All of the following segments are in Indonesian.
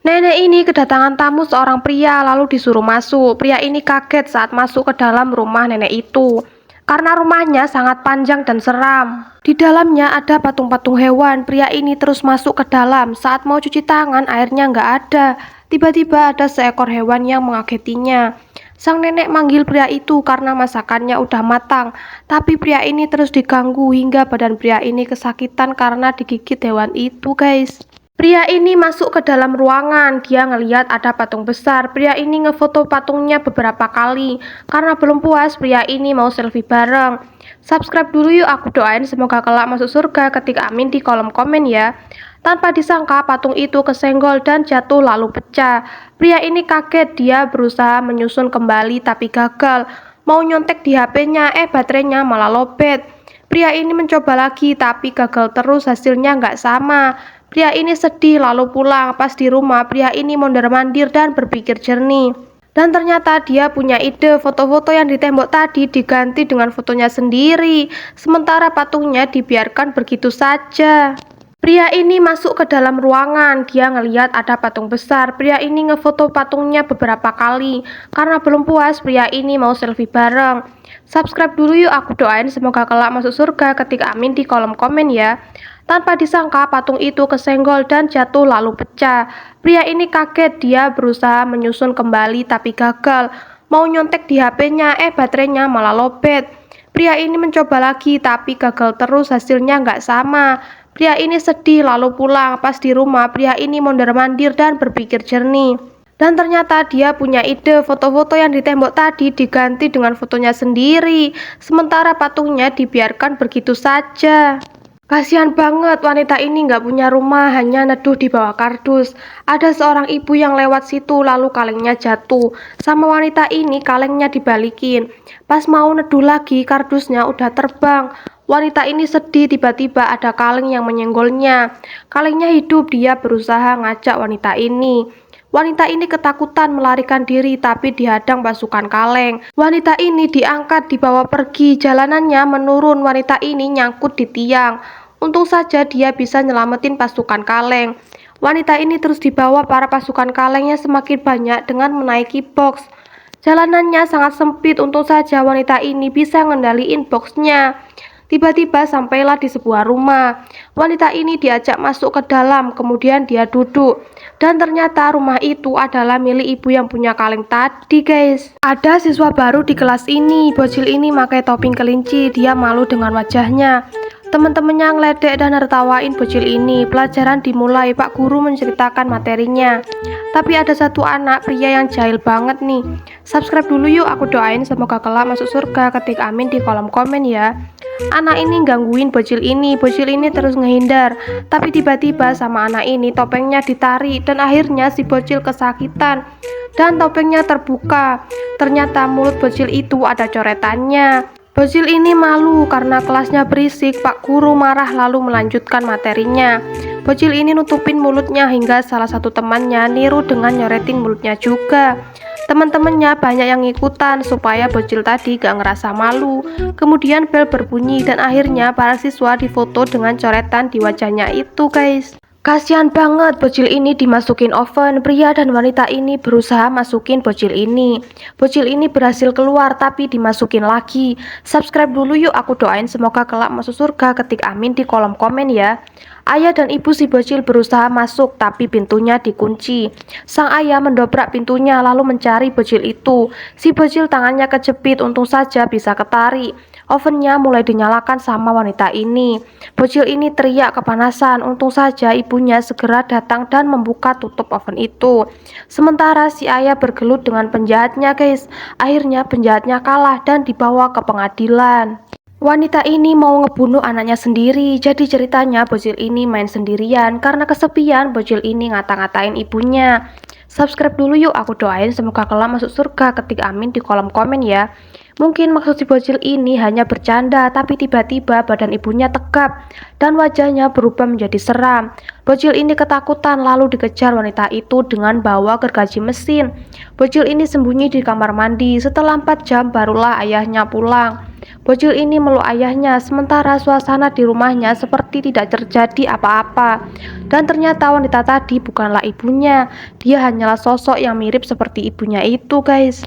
Nenek ini kedatangan tamu seorang pria lalu disuruh masuk. Pria ini kaget saat masuk ke dalam rumah nenek itu. Karena rumahnya sangat panjang dan seram. Di dalamnya ada patung-patung hewan. Pria ini terus masuk ke dalam. Saat mau cuci tangan, airnya nggak ada. Tiba-tiba ada seekor hewan yang mengagetinya. Sang nenek manggil pria itu karena masakannya udah matang. Tapi pria ini terus diganggu hingga badan pria ini kesakitan karena digigit hewan itu, guys. Pria ini masuk ke dalam ruangan. Dia ngeliat ada patung besar. Pria ini ngefoto patungnya beberapa kali. Karena belum puas, pria ini mau selfie bareng. Subscribe dulu yuk, aku doain semoga kelak masuk surga. Ketik amin di kolom komen ya. Tanpa disangka patung itu kesenggol dan jatuh lalu pecah. Pria ini kaget, dia berusaha menyusun kembali tapi gagal. Mau nyontek di HP-nya, baterainya malah lobet. Pria ini mencoba lagi tapi gagal terus, hasilnya nggak sama. Pria ini sedih lalu pulang. Pas di rumah, pria ini mondar-mandir dan berpikir jernih. Dan ternyata dia punya ide, foto-foto yang di tembok tadi diganti dengan fotonya sendiri. Sementara patungnya dibiarkan begitu saja. Pria ini masuk ke dalam ruangan. Dia ngeliat ada patung besar. Pria ini ngefoto patungnya beberapa kali. Karena belum puas, pria ini mau selfie bareng. Subscribe dulu yuk, aku doain semoga kelak masuk surga. Ketik amin di kolom komen ya. Tanpa disangka patung itu kesenggol dan jatuh lalu pecah. Pria ini kaget, dia berusaha menyusun kembali tapi gagal. Mau nyontek di HP-nya, baterainya malah lobet. Pria ini mencoba lagi tapi gagal terus, hasilnya nggak sama. Pria ini sedih lalu pulang. Pas di rumah, pria ini mondar-mandir dan berpikir jernih. Dan ternyata dia punya ide, foto-foto yang di tembok tadi diganti dengan fotonya sendiri. Sementara patungnya dibiarkan begitu saja. Kasihan banget, wanita ini nggak punya rumah, hanya neduh di bawah kardus. Ada seorang ibu yang lewat situ lalu kalengnya jatuh. Sama wanita ini kalengnya dibalikin. Pas mau neduh lagi, kardusnya udah terbang. Wanita ini sedih, tiba-tiba ada kaleng yang menyenggolnya. Kalengnya hidup, dia berusaha ngajak wanita ini. Wanita ini ketakutan melarikan diri tapi dihadang pasukan kaleng. Wanita ini diangkat dibawa pergi, jalanannya menurun, wanita ini nyangkut di tiang. Untung saja dia bisa nyelamatin pasukan kaleng. Wanita ini terus dibawa para pasukan kalengnya semakin banyak dengan menaiki box. Jalanannya sangat sempit, untung saja wanita ini bisa ngendaliin boxnya. Tiba-tiba sampailah di sebuah rumah. Wanita ini diajak masuk ke dalam, kemudian dia duduk. Dan ternyata rumah itu adalah milik ibu yang punya kaleng tadi, guys. Ada siswa baru di kelas ini. Bocil ini pakai topping kelinci, dia malu dengan wajahnya. Teman-temannya ngeledek dan nertawain bocil ini. Pelajaran dimulai, Pak Guru menceritakan materinya. Tapi ada satu anak pria yang jahil banget nih. Subscribe dulu yuk, aku doain semoga kelak masuk surga. Ketik amin di kolom komen ya. Anak ini gangguin bocil ini terus ngehindar. Tapi tiba-tiba sama anak ini topengnya ditarik dan akhirnya si bocil kesakitan. Dan topengnya terbuka. Ternyata mulut bocil itu ada coretannya. Bocil ini malu karena kelasnya berisik. Pak Guru marah lalu melanjutkan materinya. Bocil ini nutupin mulutnya hingga salah satu temannya niru dengan nyoretin mulutnya juga. Teman-temannya banyak yang ikutan supaya bocil tadi gak ngerasa malu. Kemudian bel berbunyi dan akhirnya para siswa difoto dengan coretan di wajahnya itu, guys. Kasihan banget, bocil ini dimasukin oven. Pria dan wanita ini berusaha masukin bocil ini. Bocil ini berhasil keluar tapi dimasukin lagi. Subscribe dulu yuk, aku doain semoga kelak masuk surga. Ketik amin di kolom komen ya. Ayah dan ibu si bocil berusaha masuk tapi pintunya dikunci. Sang ayah mendobrak pintunya lalu mencari bocil itu. Si bocil tangannya kejepit, untung saja bisa ketarik. Ovennya mulai dinyalakan sama wanita ini. Bocil ini teriak kepanasan, untung saja ibunya segera datang dan membuka tutup oven itu. Sementara si ayah bergelut dengan penjahatnya, guys. Akhirnya penjahatnya kalah dan dibawa ke pengadilan. Wanita ini mau ngebunuh anaknya sendiri. Jadi ceritanya bocil ini main sendirian. Karena kesepian, bocil ini ngata-ngatain ibunya. Subscribe dulu yuk, aku doain semoga kelak masuk surga. Ketik amin di kolom komen ya. Mungkin maksud si bocil ini hanya bercanda, tapi tiba-tiba badan ibunya tegap dan wajahnya berubah menjadi seram. Bocil ini ketakutan lalu dikejar wanita itu dengan bawa gergaji mesin. Bocil ini sembunyi di kamar mandi. Setelah 4 jam barulah ayahnya pulang. Bocil ini meluk ayahnya, sementara suasana di rumahnya seperti tidak terjadi apa-apa. Dan ternyata wanita tadi bukanlah ibunya, dia hanyalah sosok yang mirip seperti ibunya itu, guys.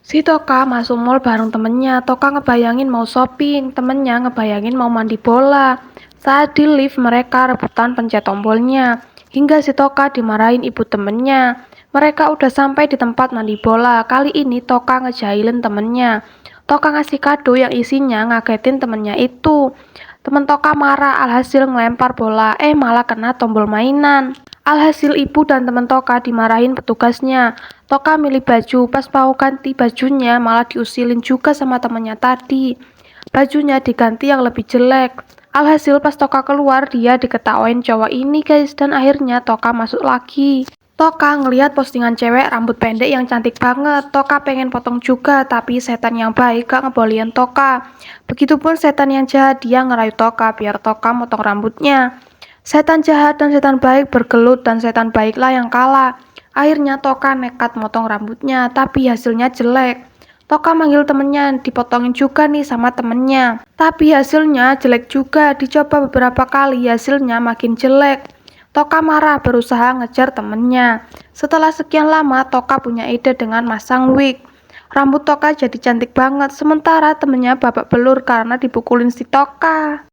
Si Toka masuk mall bareng temennya. Toka ngebayangin mau shopping, temennya ngebayangin mau mandi bola. Saat di lift mereka rebutan pencet tombolnya, hingga si Toka dimarahin ibu temennya. Mereka udah sampai di tempat mandi bola. Kali ini Toka ngejailin temennya. Toka ngasih kado yang isinya ngagetin temennya itu. Temen Toka marah, alhasil ngelempar bola, malah kena tombol mainan. Alhasil ibu dan temen Toka dimarahin petugasnya. Toka milih baju, pas mau ganti bajunya malah diusilin juga sama temennya tadi. Bajunya diganti yang lebih jelek. Alhasil pas Toka keluar dia diketawain cowok ini, guys, dan akhirnya Toka masuk lagi. Toka ngeliat postingan cewek rambut pendek yang cantik banget. Toka pengen potong juga, tapi setan yang baik gak ngebolehin Toka. Begitupun setan yang jahat, dia ngerayu Toka biar Toka motong rambutnya. Setan jahat dan setan baik bergelut dan setan baiklah yang kalah. Akhirnya Toka nekat motong rambutnya, tapi hasilnya jelek. Toka manggil temennya, dipotongin juga nih sama temennya. Tapi hasilnya jelek juga, dicoba beberapa kali, hasilnya makin jelek. Toka marah, berusaha ngejar temennya. Setelah sekian lama, Toka punya ide dengan masang wig. Rambut Toka jadi cantik banget, sementara temennya babak belur karena dipukulin si Toka.